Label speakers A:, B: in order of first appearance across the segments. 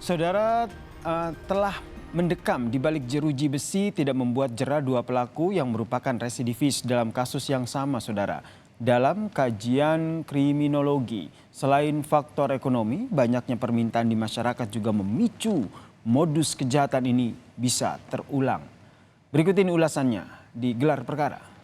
A: Saudara telah mendekam di balik jeruji besi tidak membuat jera dua pelaku yang merupakan residivis dalam kasus yang sama, saudara. Dalam kajian kriminologi, selain faktor ekonomi, banyaknya permintaan di masyarakat juga memicu modus kejahatan ini bisa terulang. Berikut ini ulasannya di Gelar Perkara.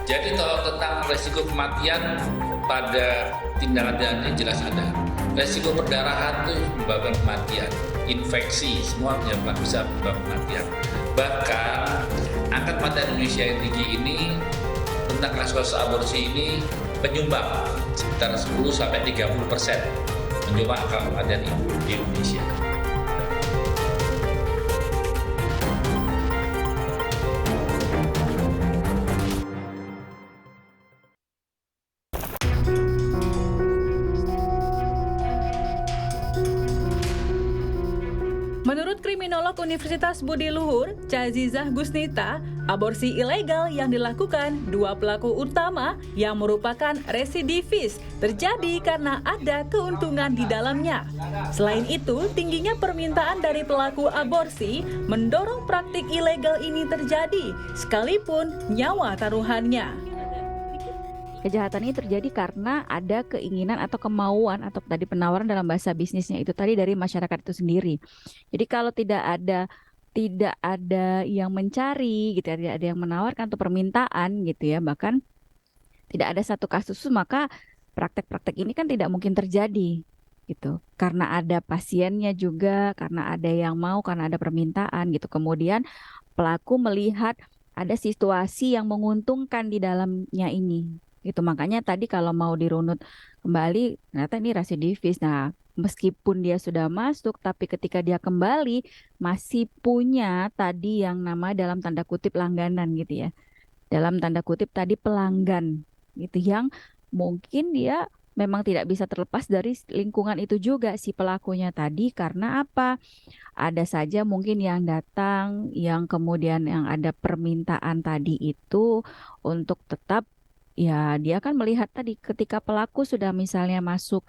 B: Jadi kalau tentang resiko kematian pada tindakan yang jelas ada. Resiko perdarahan itu menyebabkan kematian, infeksi, semua bisa menyebabkan kematian. Bahkan angka kematian Indonesia yang tinggi ini tentang kasus aborsi ini penyumbang sekitar 10-30% menyumbang angka kematian ibu di Indonesia.
C: Menurut kriminolog Universitas Budi Luhur, Cazizah Gusnita, aborsi ilegal yang dilakukan dua pelaku utama yang merupakan residivis terjadi karena ada keuntungan di dalamnya. Selain itu, tingginya permintaan dari pelaku aborsi mendorong praktik ilegal ini terjadi, sekalipun nyawa taruhannya.
D: Kejahatan ini terjadi karena ada keinginan atau kemauan atau tadi penawaran dalam bahasa bisnisnya itu tadi dari masyarakat itu sendiri. Jadi kalau tidak ada yang mencari gitu ya, tidak ada yang menawarkan atau permintaan gitu ya, bahkan tidak ada satu kasus, maka praktek-praktek ini kan tidak mungkin terjadi gitu. Karena ada pasiennya juga, karena ada yang mau, karena ada permintaan gitu. Kemudian pelaku melihat ada situasi yang menguntungkan di dalamnya ini. Itu makanya tadi kalau mau dirunut kembali ternyata ini residivis. Nah, meskipun dia sudah masuk tapi ketika dia kembali masih punya tadi yang nama dalam tanda kutip langganan gitu ya. Dalam tanda kutip tadi pelanggan gitu yang mungkin dia memang tidak bisa terlepas dari lingkungan itu juga si pelakunya tadi. Karena apa? Ada saja mungkin yang datang yang kemudian yang ada permintaan tadi itu untuk tetap ya dia kan melihat tadi ketika pelaku sudah misalnya masuk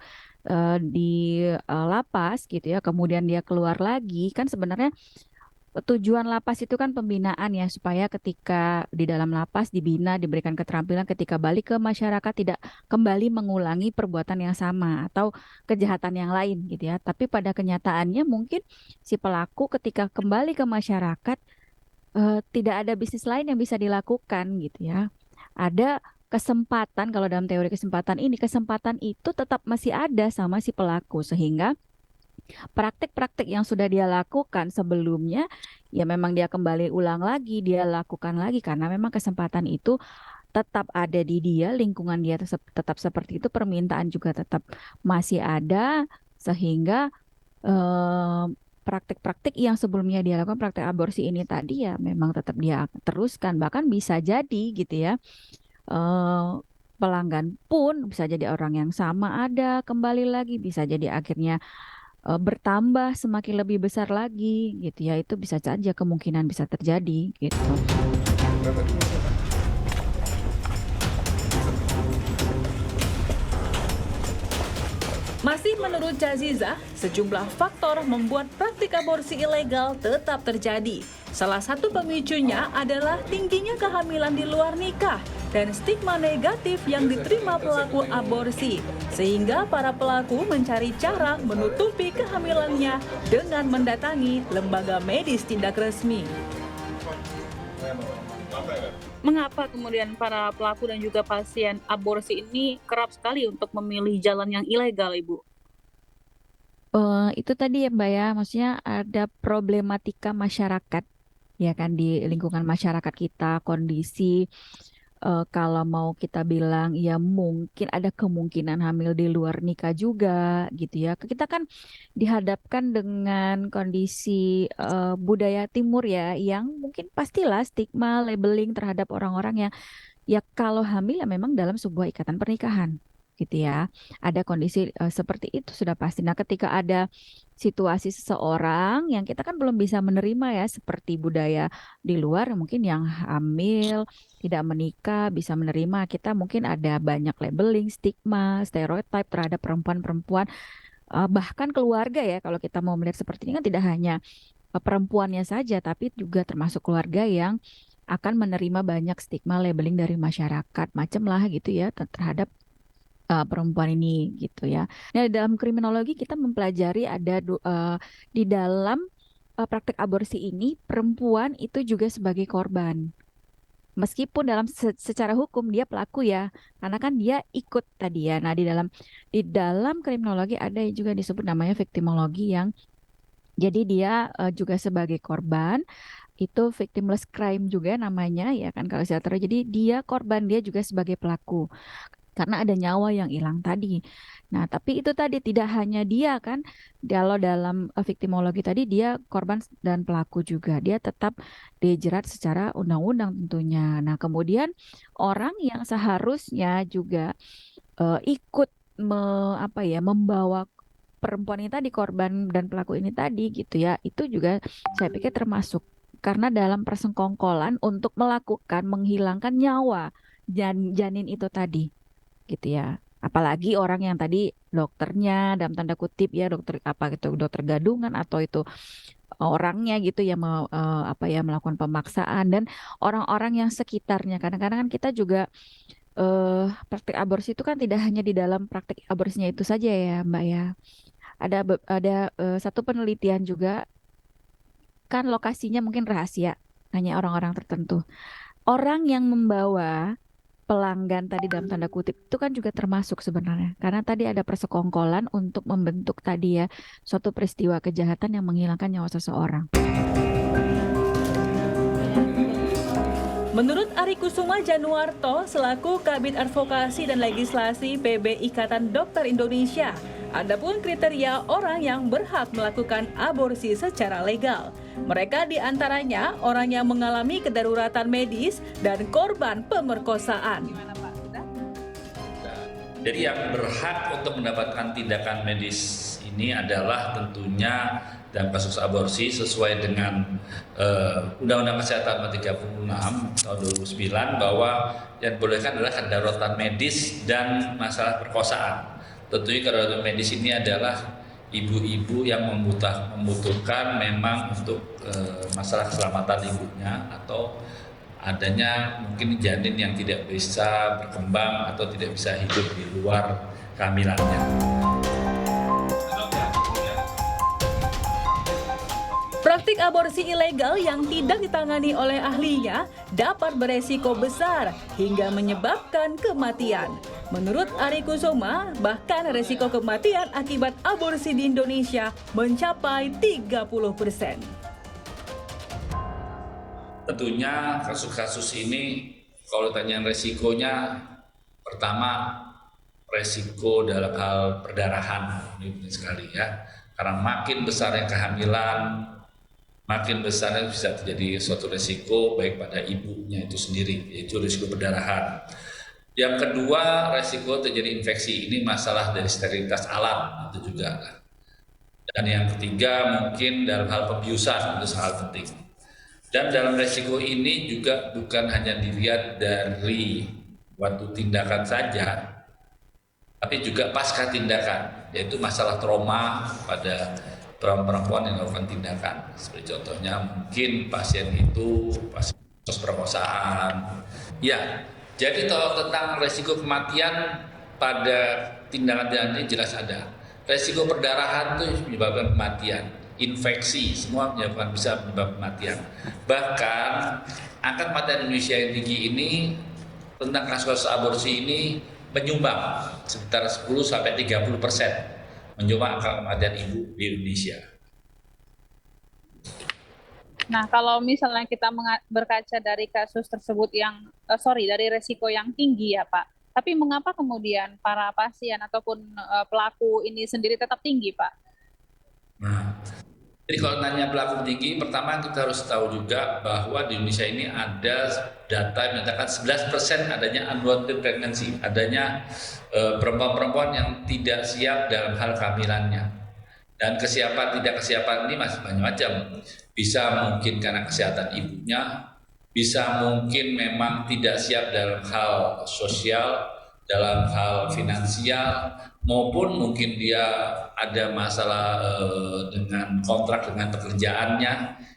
D: di lapas gitu ya, kemudian dia keluar lagi, kan sebenarnya tujuan lapas itu kan pembinaan ya, supaya ketika di dalam lapas dibina, diberikan keterampilan ketika balik ke masyarakat tidak kembali mengulangi perbuatan yang sama atau kejahatan yang lain gitu ya. Tapi pada kenyataannya mungkin si pelaku ketika kembali ke masyarakat tidak ada bisnis lain yang bisa dilakukan gitu ya. Ada kesempatan, kalau dalam teori kesempatan ini, kesempatan itu tetap masih ada sama si pelaku, sehingga praktik-praktik yang sudah dia lakukan sebelumnya, ya memang dia kembali ulang lagi, dia lakukan lagi, karena memang kesempatan itu tetap ada di dia, lingkungan dia tetap seperti itu, permintaan juga tetap masih ada, sehingga eh, praktik-praktik yang sebelumnya dia lakukan, praktik aborsi ini tadi ya memang tetap dia teruskan, bahkan bisa jadi gitu ya eh, pelanggan pun bisa jadi orang yang sama ada kembali lagi, bisa jadi akhirnya bertambah semakin lebih besar lagi gitu ya, itu bisa saja kemungkinan bisa terjadi gitu.
C: Masih menurut Cazizah, sejumlah faktor membuat praktik aborsi ilegal tetap terjadi. Salah satu pemicunya adalah tingginya kehamilan di luar nikah dan stigma negatif yang diterima pelaku aborsi, sehingga para pelaku mencari cara menutupi kehamilannya dengan mendatangi lembaga medis tidak resmi.
E: Mengapa kemudian para pelaku dan juga pasien aborsi ini kerap sekali untuk memilih jalan yang ilegal, Ibu?
D: Itu tadi ya Mbak ya, maksudnya ada problematika masyarakat ya kan di lingkungan masyarakat kita, kondisi kalau mau kita bilang ya mungkin ada kemungkinan hamil di luar nikah juga gitu ya. Kita kan dihadapkan dengan kondisi budaya timur ya yang mungkin pastilah stigma labeling terhadap orang-orang yang ya kalau hamil ya memang dalam sebuah ikatan pernikahan gitu ya. Ada kondisi seperti itu sudah pasti. Nah, ketika ada situasi seseorang yang kita kan belum bisa menerima ya, seperti budaya di luar mungkin yang hamil, tidak menikah bisa menerima. Kita mungkin ada banyak labeling, stigma, stereotip terhadap perempuan-perempuan, bahkan keluarga ya. Kalau kita mau melihat seperti ini kan tidak hanya perempuannya saja, tapi juga termasuk keluarga yang akan menerima banyak stigma labeling dari masyarakat, macam lah gitu ya terhadap perempuan ini gitu ya. Nah, dalam kriminologi kita mempelajari di dalam praktek aborsi ini perempuan itu juga sebagai korban. Meskipun dalam secara hukum dia pelaku ya, karena kan dia ikut tadi ya. Nah, di dalam kriminologi ada juga disebut namanya victimologi yang jadi dia juga sebagai korban, itu victimless crime juga namanya ya kan kalau istilah terus. Jadi dia korban, dia juga sebagai pelaku karena ada nyawa yang hilang tadi. Nah, tapi itu tadi tidak hanya dia kan, kalau dalam victimologi tadi dia korban dan pelaku juga. Dia tetap dijerat secara undang-undang tentunya. Nah, kemudian orang yang seharusnya juga ikut membawa perempuan ini tadi, korban dan pelaku ini tadi gitu ya, itu juga saya pikir termasuk karena dalam persengkongkolan untuk melakukan menghilangkan nyawa janin itu tadi gitu ya. Apalagi orang yang tadi dokternya dalam tanda kutip ya, dokter apa gitu, dokter gadungan atau itu orangnya gitu yang mau melakukan pemaksaan dan orang-orang yang sekitarnya. Kadang-kadang kan kita juga praktik aborsi itu kan tidak hanya di dalam praktik aborsinya itu saja ya, Mbak ya. Ada satu penelitian juga kan lokasinya mungkin rahasia, hanya orang-orang tertentu. Orang yang membawa pelanggan tadi dalam tanda kutip itu kan juga termasuk sebenarnya. Karena tadi ada persekongkolan untuk membentuk tadi ya suatu peristiwa kejahatan yang menghilangkan nyawa seseorang.
C: Menurut Ari Kusuma Januarto selaku Kabid Advokasi dan Legislasi PB Ikatan Dokter Indonesia, adapun kriteria orang yang berhak melakukan aborsi secara legal. Mereka diantaranya orang yang mengalami kedaruratan medis dan korban pemerkosaan.
B: Jadi yang berhak untuk mendapatkan tindakan medis ini adalah tentunya dalam kasus aborsi sesuai dengan Undang-Undang Kesehatan Nomor 36 tahun 2009 bahwa yang dibolehkan adalah kedaruratan medis dan masalah perkosaan. Tentunya kedaruratan medis ini adalah ibu-ibu yang membutuhkan memang untuk masalah keselamatan ibunya atau adanya mungkin janin yang tidak bisa berkembang atau tidak bisa hidup di luar kehamilannya.
C: Praktik aborsi ilegal yang tidak ditangani oleh ahlinya dapat beresiko besar hingga menyebabkan kematian. Menurut Ari Kusuma, bahkan resiko kematian akibat aborsi di Indonesia mencapai 30%.
B: Tentunya kasus-kasus ini kalau tanya resikonya, pertama resiko dalam hal perdarahan, ini penting sekali ya. Karena makin besarnya kehamilan, makin besarnya bisa terjadi suatu resiko baik pada ibunya itu sendiri, yaitu risiko perdarahan. Yang kedua, resiko terjadi infeksi. Ini masalah dari sterilitas alat itu juga. Dan yang ketiga mungkin dalam hal pembiusan, itu sangat penting. Dan dalam resiko ini juga bukan hanya dilihat dari waktu tindakan saja, tapi juga pasca tindakan, yaitu masalah trauma pada perempuan yang melakukan tindakan. Seperti contohnya mungkin pasien itu kasus perkosaan. Ya, jadi kalau tentang resiko kematian pada tindakan ini jelas ada. Resiko perdarahan itu menyebabkan kematian, infeksi semua bisa menyebabkan kematian. Bahkan angka kematian Indonesia yang tinggi ini tentang kasus aborsi ini menyumbang sekitar 10-30% menyumbang angka kematian ibu di Indonesia.
E: Nah, kalau misalnya kita berkaca dari kasus tersebut dari resiko yang tinggi ya Pak, tapi mengapa kemudian para pasien ataupun pelaku ini sendiri tetap tinggi Pak?
B: Nah, Jadi kalau nanya pelaku tinggi, pertama kita harus tahu juga bahwa di Indonesia ini ada data yang menyatakan 11% adanya unwanted pregnancy, adanya perempuan-perempuan yang tidak siap dalam hal kehamilannya. Dan tidak kesiapan ini masih banyak macam. Bisa mungkin karena kesehatan ibunya, bisa mungkin memang tidak siap dalam hal sosial, dalam hal finansial, maupun mungkin dia ada masalah dengan kontrak dengan pekerjaannya.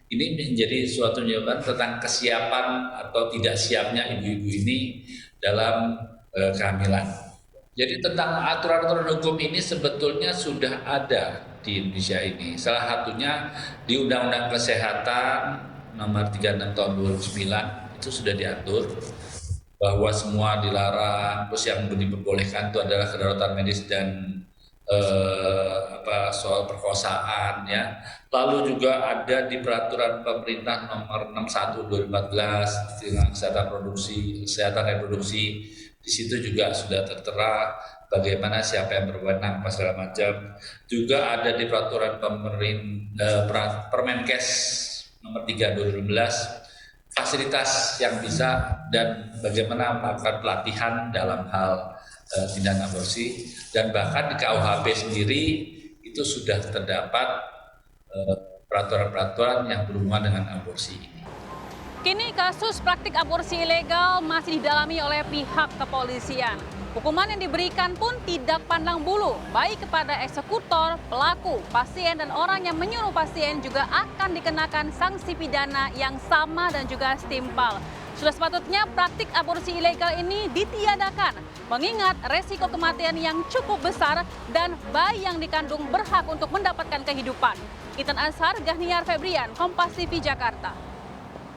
B: Ini menjadi suatu jawaban tentang kesiapan atau tidak siapnya ibu-ibu ini dalam kehamilan. Jadi tentang aturan-aturan hukum ini sebetulnya sudah ada di Indonesia ini. Salah satunya di Undang-Undang Kesehatan nomor 36 tahun 2009 itu sudah diatur bahwa semua dilarang, terus yang diperbolehkan itu adalah kedaruratan medis dan soal perkosaan ya. Lalu juga ada di peraturan pemerintah nomor 61 2014 tentang kesehatan reproduksi. Di situ juga sudah tertera bagaimana siapa yang berwenang segala macam. Juga ada di peraturan Permenkes nomor 3 2016 fasilitas yang bisa dan bagaimana melakukan pelatihan dalam hal tindakan aborsi, dan bahkan di KUHP sendiri itu sudah terdapat peraturan-peraturan yang berhubungan dengan aborsi ini.
F: Kini kasus praktik aborsi ilegal masih didalami oleh pihak kepolisian. Hukuman yang diberikan pun tidak pandang bulu, baik kepada eksekutor, pelaku, pasien, dan orang yang menyuruh pasien juga akan dikenakan sanksi pidana yang sama dan juga setimpal. Sudah sepatutnya praktik aborsi ilegal ini ditiadakan, mengingat resiko kematian yang cukup besar dan bayi yang dikandung berhak untuk mendapatkan kehidupan. Intan Azhar, Gahniar Febrian, Kompas TV Jakarta.